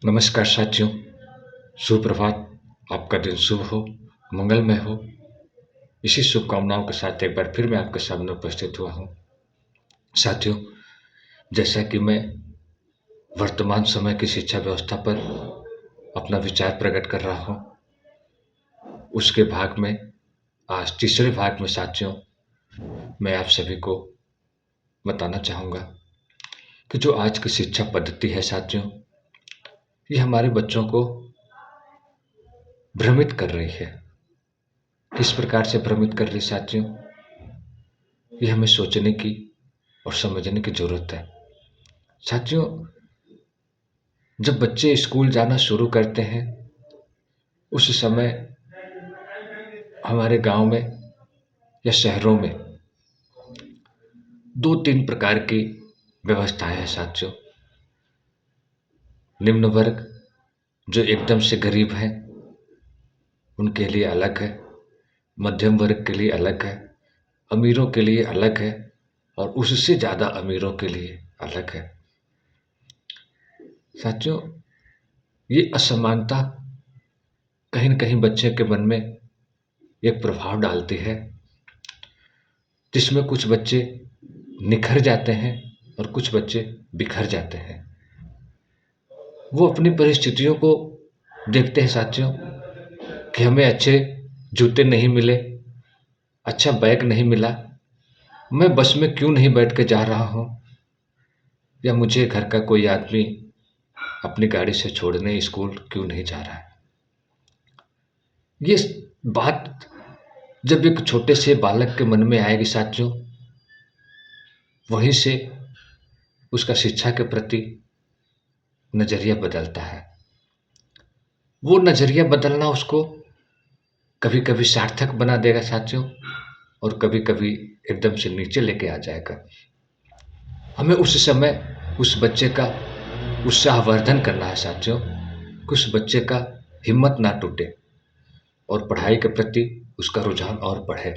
नमस्कार साथियों, सुप्रभात। आपका दिन शुभ हो, मंगलमय हो। इसी शुभकामनाओं के साथ एक बार फिर मैं आपके सामने उपस्थित हुआ हूँ। साथियों, जैसा कि मैं वर्तमान समय की शिक्षा व्यवस्था पर अपना विचार प्रकट कर रहा हूँ, उसके भाग में आज तीसरे भाग में साथियों मैं आप सभी को बताना चाहूँगा कि जो आज की शिक्षा पद्धति है साथियों, ये हमारे बच्चों को भ्रमित कर रही है। किस प्रकार से भ्रमित कर रही साथियों, ये हमें सोचने की और समझने की जरूरत है। साथियों, जब बच्चे स्कूल जाना शुरू करते हैं उस समय हमारे गांव में या शहरों में दो तीन प्रकार की व्यवस्थाएं हैं साथियों। निम्न वर्ग जो एकदम से गरीब हैं उनके लिए अलग है, मध्यम वर्ग के लिए अलग है, अमीरों के लिए अलग है और उससे ज़्यादा अमीरों के लिए अलग है। साथियों, ये असमानता कहीं न कहीं बच्चे के मन में एक प्रभाव डालती है, जिसमें कुछ बच्चे निखर जाते हैं और कुछ बच्चे बिखर जाते हैं। वो अपनी परिस्थितियों को देखते हैं साथियों कि हमें अच्छे जूते नहीं मिले, अच्छा बैग नहीं मिला, मैं बस में क्यों नहीं बैठ के जा रहा हूँ, या मुझे घर का कोई आदमी अपनी गाड़ी से छोड़ने स्कूल क्यों नहीं जा रहा है। ये बात जब एक छोटे से बालक के मन में आएगी साथियों, वहीं से उसका शिक्षा के प्रति नज़रिया बदलता है। वो नज़रिया बदलना उसको कभी कभी सार्थक बना देगा साथियों, और कभी कभी एकदम से नीचे लेके आ जाएगा। हमें उस समय उस बच्चे का उत्साहवर्धन करना है साथियों, कि उस बच्चे का हिम्मत ना टूटे और पढ़ाई के प्रति उसका रुझान और बढ़े।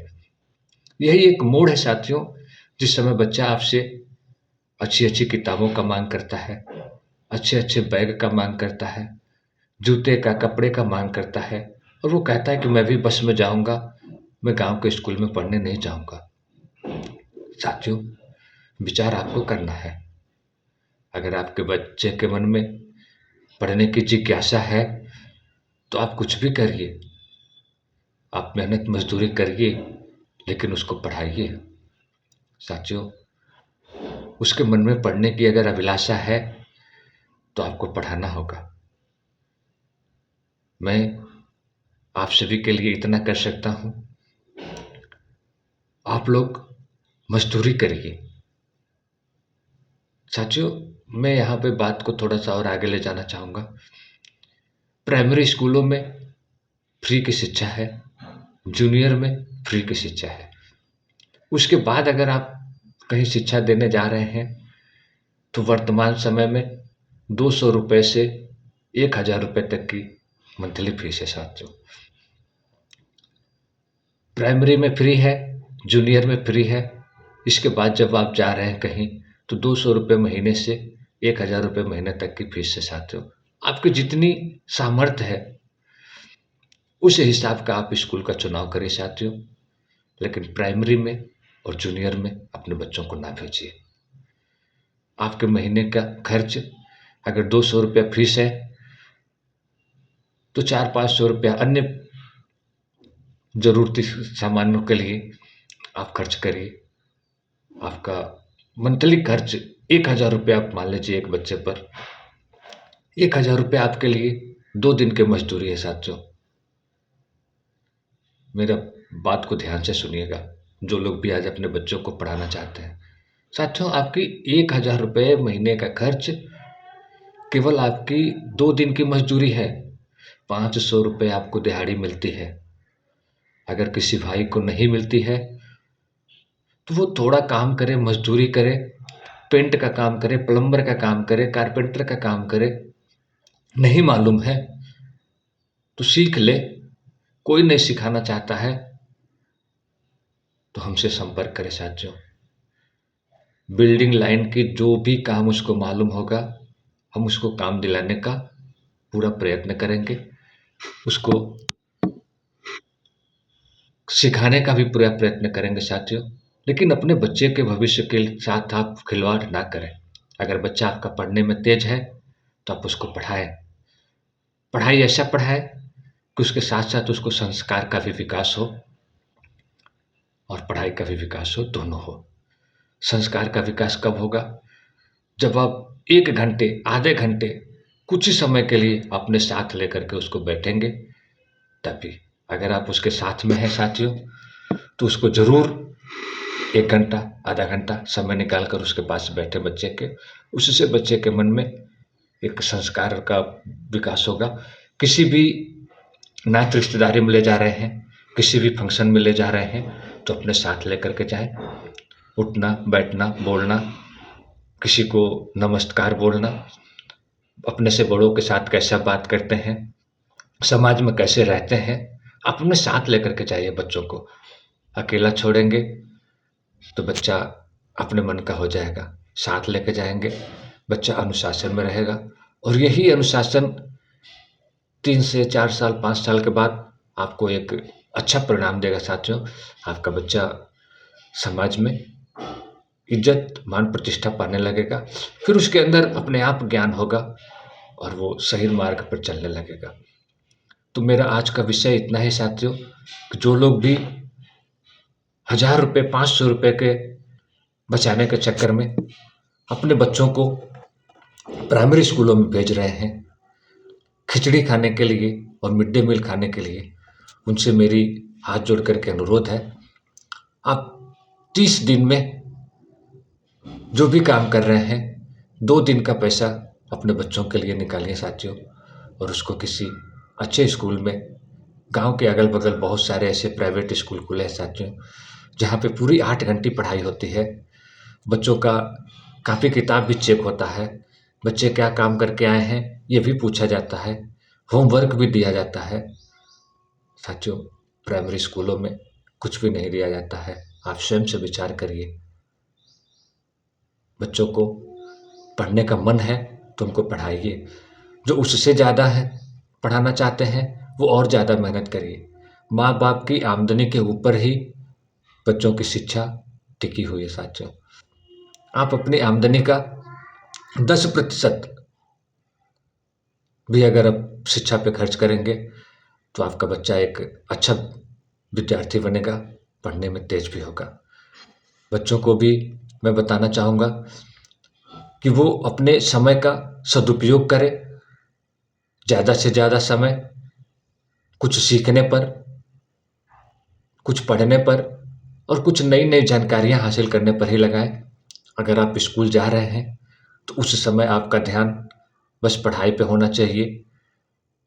यही एक मोड़ है साथियों, जिस समय बच्चा आपसे अच्छी अच्छी किताबों का मांग करता है, अच्छे अच्छे बैग का मांग करता है, जूते का, कपड़े का मांग करता है, और वो कहता है कि मैं भी बस में जाऊंगा, मैं गांव के स्कूल में पढ़ने नहीं जाऊंगा। साथियों, विचार आपको करना है। अगर आपके बच्चे के मन में पढ़ने की जिज्ञासा है तो आप कुछ भी करिए, आप मेहनत मजदूरी करिए, लेकिन उसको पढ़ाइए। साथियों, उसके मन में पढ़ने की अगर अभिलाषा है तो आपको पढ़ाना होगा। मैं आप सभी के लिए इतना कर सकता हूँ, आप लोग मजदूरी करिए। साथियों, मैं यहाँ पे बात को थोड़ा सा और आगे ले जाना चाहूँगा। प्राइमरी स्कूलों में फ्री की शिक्षा है, जूनियर में फ्री की शिक्षा है। उसके बाद अगर आप कहीं शिक्षा देने जा रहे हैं तो वर्तमान समय में 200 रुपये से 1000 रुपये तक की मंथली फीस है साथियों। प्राइमरी में फ्री है, जूनियर में फ्री है। इसके बाद जब आप जा रहे हैं कहीं तो 200 रुपये महीने से 1000 रुपये महीने तक की फीस है साथियों। आपकी जितनी सामर्थ्य है उस हिसाब का आप स्कूल का चुनाव करें साथियों, लेकिन प्राइमरी में और जूनियर में अपने बच्चों को ना भेजिए। आपके महीने का खर्च अगर 200 रुपया फीस है तो 400-500 रुपया अन्य जरूरती सामानों के लिए आप खर्च करिए। आपका मंथली खर्च 1000 रुपये आप मान लीजिए एक बच्चे पर। 1000 रुपये आपके लिए 2 दिन की मजदूरी है साथियों। मेरा बात को ध्यान से सुनिएगा, जो लोग भी आज अपने बच्चों को पढ़ाना चाहते हैं। साथियों, आपकी 1000 रुपये महीने का खर्च केवल आपकी 2 दिन की मजदूरी है। 500 रुपये आपको दिहाड़ी मिलती है। अगर किसी भाई को नहीं मिलती है तो वो थोड़ा काम करे, मजदूरी करे, पेंट का काम करे, प्लम्बर का काम करे, कारपेंटर का काम करे। नहीं मालूम है तो सीख ले। कोई नहीं सिखाना चाहता है तो हमसे संपर्क करें साथियों। बिल्डिंग लाइन की जो भी काम उसको मालूम होगा, हम उसको काम दिलाने का पूरा प्रयत्न करेंगे, उसको सिखाने का भी पूरा प्रयत्न करेंगे साथियों। लेकिन अपने बच्चे के भविष्य के साथ आप खिलवाड़ ना करें। अगर बच्चा आपका पढ़ने में तेज है तो आप उसको पढ़ाएं। पढ़ाई ऐसा पढ़ाएं कि उसके साथ साथ उसको संस्कार का भी विकास हो और पढ़ाई का भी विकास हो, दोनों हो। संस्कार का विकास कब होगा? जब आप 1 घंटे, आधे घंटे, कुछ ही समय के लिए अपने साथ लेकर के उसको बैठेंगे, तभी। अगर आप उसके साथ में हैं साथियों, तो उसको ज़रूर 1 घंटा, आधा घंटा समय निकाल कर उसके पास बैठे बच्चे के, उससे बच्चे के मन में एक संस्कार का विकास होगा। किसी भी नात रिश्तेदारी में ले जा रहे हैं, किसी भी फंक्शन में ले जा रहे हैं, तो अपने साथ लेकर के जाएं। उठना, बैठना, बोलना, किसी को नमस्कार बोलना, अपने से बड़ों के साथ कैसा बात करते हैं, समाज में कैसे रहते हैं, अपने साथ लेकर के जाइए बच्चों को। अकेला छोड़ेंगे तो बच्चा अपने मन का हो जाएगा। साथ लेके जाएंगे, बच्चा अनुशासन में रहेगा, और यही अनुशासन 3 से 4 साल, 5 साल के बाद आपको एक अच्छा परिणाम देगा साथियों। आपका बच्चा समाज में इज्जत, मान, प्रतिष्ठा पाने लगेगा। फिर उसके अंदर अपने आप ज्ञान होगा और वो सही मार्ग पर चलने लगेगा। तो मेरा आज का विषय इतना ही साथियों, कि जो लोग भी 1000 रुपये, 500 रुपये के बचाने के चक्कर में अपने बच्चों को प्राइमरी स्कूलों में भेज रहे हैं खिचड़ी खाने के लिए और मिड डे मील खाने के लिए, उनसे मेरी हाथ जोड़ करके अनुरोध है, आप 30 दिन में जो भी काम कर रहे हैं, 2 दिन का पैसा अपने बच्चों के लिए निकालिए साथियों, और उसको किसी अच्छे स्कूल में, गांव के अगल बगल बहुत सारे ऐसे प्राइवेट स्कूल खुले हैं साथियों, जहाँ पे पूरी 8 घंटे पढ़ाई होती है। बच्चों का कापी किताब भी चेक होता है, बच्चे क्या काम करके आए हैं ये भी पूछा जाता है, होमवर्क भी दिया जाता है। साथियों, प्राइमरी स्कूलों में कुछ भी नहीं दिया जाता है। आप स्वयं से विचार करिए। बच्चों को पढ़ने का मन है तो उनको पढ़ाइए। जो उससे ज़्यादा है, पढ़ाना चाहते हैं, वो और ज़्यादा मेहनत करिए। माँ बाप की आमदनी के ऊपर ही बच्चों की शिक्षा टिकी हुई है साथियों। आप अपनी आमदनी का 10% भी अगर आप शिक्षा पे खर्च करेंगे तो आपका बच्चा एक अच्छा विद्यार्थी बनेगा, पढ़ने में तेज भी होगा। बच्चों को भी मैं बताना चाहूँगा कि वो अपने समय का सदुपयोग करें। ज़्यादा से ज़्यादा समय कुछ सीखने पर, कुछ पढ़ने पर और कुछ नई नई जानकारियाँ हासिल करने पर ही लगाएं। अगर आप स्कूल जा रहे हैं तो उस समय आपका ध्यान बस पढ़ाई पे होना चाहिए।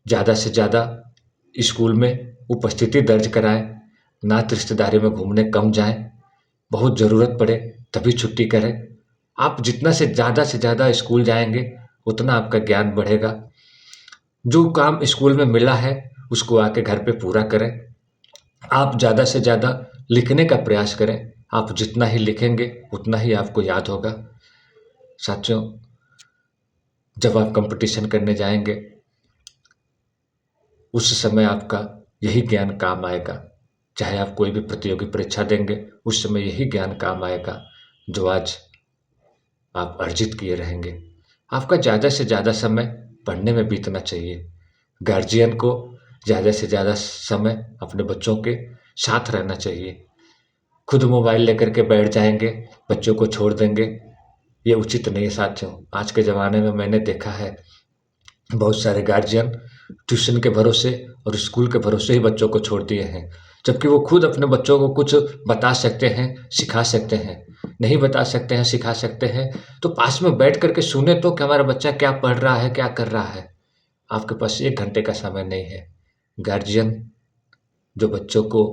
ज़्यादा से ज़्यादा स्कूल में उपस्थिति दर्ज कराएं, नात रिश्तेदारी में घूमने कम जाएं, बहुत ज़रूरत पड़े तभी छुट्टी करें। आप जितना से ज़्यादा स्कूल जाएंगे उतना आपका ज्ञान बढ़ेगा। जो काम स्कूल में मिला है उसको आके घर पे पूरा करें। आप ज़्यादा से ज़्यादा लिखने का प्रयास करें। आप जितना ही लिखेंगे उतना ही आपको याद होगा। साथियों, जब आप कंपटीशन करने जाएंगे उस समय आपका यही ज्ञान काम आएगा। चाहे आप कोई भी प्रतियोगी परीक्षा देंगे, उस समय यही ज्ञान काम आएगा जो आज आप अर्जित किए रहेंगे। आपका ज़्यादा से ज़्यादा समय पढ़ने में बीतना चाहिए। गार्जियन को ज़्यादा से ज़्यादा समय अपने बच्चों के साथ रहना चाहिए। खुद मोबाइल लेकर के बैठ जाएंगे, बच्चों को छोड़ देंगे, ये उचित नहीं है साथियों। आज के ज़माने में मैंने देखा है बहुत सारे गार्जियन ट्यूशन के भरोसे और स्कूल के भरोसे ही बच्चों को छोड़ दिए हैं, जबकि वो खुद अपने बच्चों को कुछ बता सकते हैं, सिखा सकते हैं। नहीं बता सकते हैं, सिखा सकते हैं तो पास में बैठ करके सुने तो कि हमारा बच्चा क्या पढ़ रहा है, क्या कर रहा है। आपके पास 1 घंटे का समय नहीं है। गार्जियन जो बच्चों को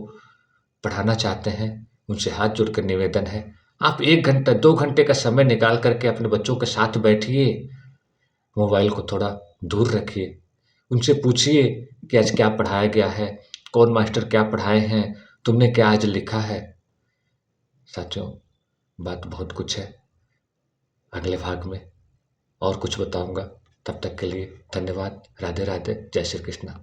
पढ़ाना चाहते हैं उनसे हाथ जोड़ कर निवेदन है, आप 1 घंटा 2 घंटे का समय निकाल करके अपने बच्चों के साथ बैठिए। मोबाइल को थोड़ा दूर रखिए, उनसे पूछिए कि आज क्या पढ़ाया गया है, कौन मास्टर क्या पढ़ाए हैं, तुमने क्या आज लिखा है। साथियों, बात बहुत कुछ है, अगले भाग में और कुछ बताऊंगा। तब तक के लिए धन्यवाद। राधे राधे। जय श्री कृष्ण।